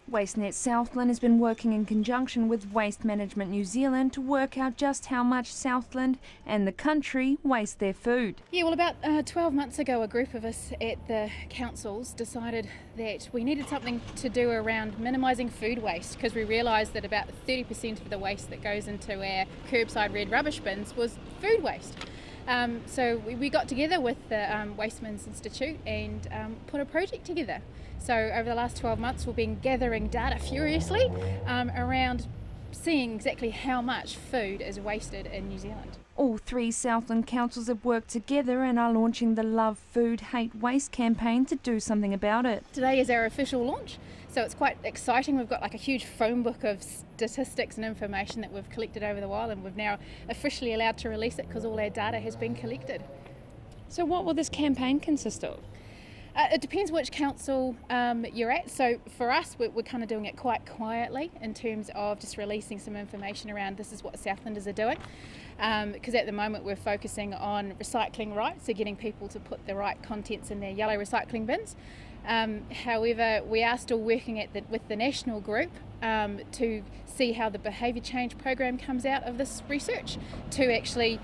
WasteNet Southland has been working in conjunction with Waste Management New Zealand to work out just how much Southland and the country waste their food. Yeah, well, about 12 months ago, a group of us at the councils decided that we needed something to do around minimising food waste, because we realised that about 30% of the waste that goes into our curbside red rubbish bins was food waste. So we got together with the Wasteman's Institute and put a project together. So over the last 12 months we've been gathering data furiously around seeing exactly how much food is wasted in New Zealand. All three Southland councils have worked together and are launching the Love Food Hate Waste campaign to do something about it. Today is our official launch, so it's quite exciting. We've got like a huge phone book of statistics and information that we've collected over the while, and we've now officially allowed to release it because all our data has been collected. So what will this campaign consist of? It depends which council you're at. So for us, we're kind of doing it quite quietly in terms of just releasing some information around this is what Southlanders are doing. Because at the moment we're focusing on recycling right, so getting people to put the right contents in their yellow recycling bins. However, we are still working with the national group to see how the behaviour change program comes out of this research to actually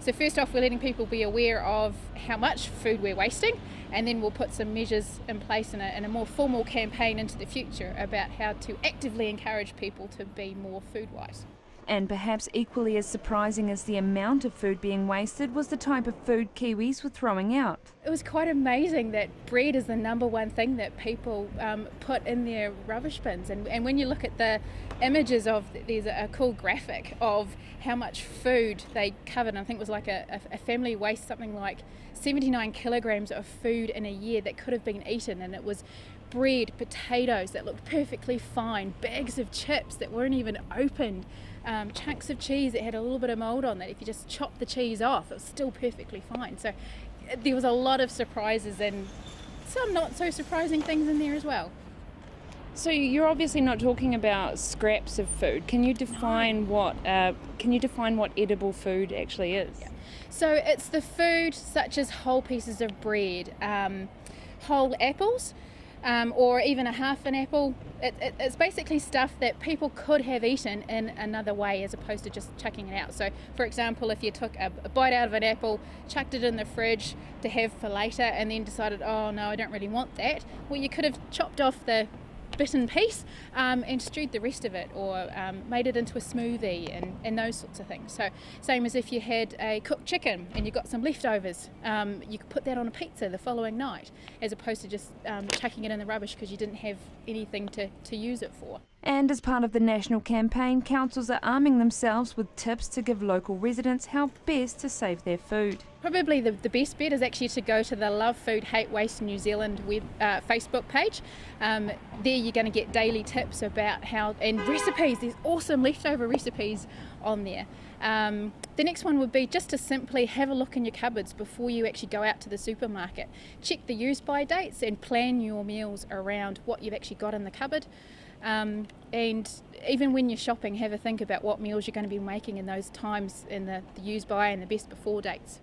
so first off, we're letting people be aware of how much food we're wasting, and then we'll put some measures in place in a more formal campaign into the future about how to actively encourage people to be more food wise. And perhaps equally as surprising as the amount of food being wasted was the type of food Kiwis were throwing out. It was quite amazing that bread is the number one thing that people put in their rubbish bins. And when you look at the images of, there's a cool graphic of how much food they covered. I think it was like a family wastes something like 79 kilograms of food in a year that could have been eaten, and it was bread, potatoes that looked perfectly fine, bags of chips that weren't even opened, chunks of cheese that had a little bit of mould on that if you just chop the cheese off it was still perfectly fine. So there was a lot of surprises and some not so surprising things in there as well. So you're obviously not talking about scraps of food. Can you define what edible food actually is? Yeah. So it's the food such as whole pieces of bread, whole apples, or even a half an apple. It's basically stuff that people could have eaten in another way as opposed to just chucking it out. So for example, if you took a bite out of an apple, chucked it in the fridge to have for later, and then decided, oh no, I don't really want that, well, you could have chopped off the bitten piece and stewed the rest of it, or made it into a smoothie and those sorts of things. So same as if you had a cooked chicken and you got some leftovers, you could put that on a pizza the following night as opposed to just chucking it in the rubbish because you didn't have anything to use it for. And as part of the national campaign, councils are arming themselves with tips to give local residents how best to save their food. Probably the best bet is actually to go to the Love Food Hate Waste New Zealand Facebook page. There you're going to get daily tips about how, and recipes. There's awesome leftover recipes on there. The next one would be just to simply have a look in your cupboards before you actually go out to the supermarket. Check the use by dates and plan your meals around what you've actually got in the cupboard. And even when you're shopping, have a think about what meals you're going to be making in those times in the use by and the best before dates.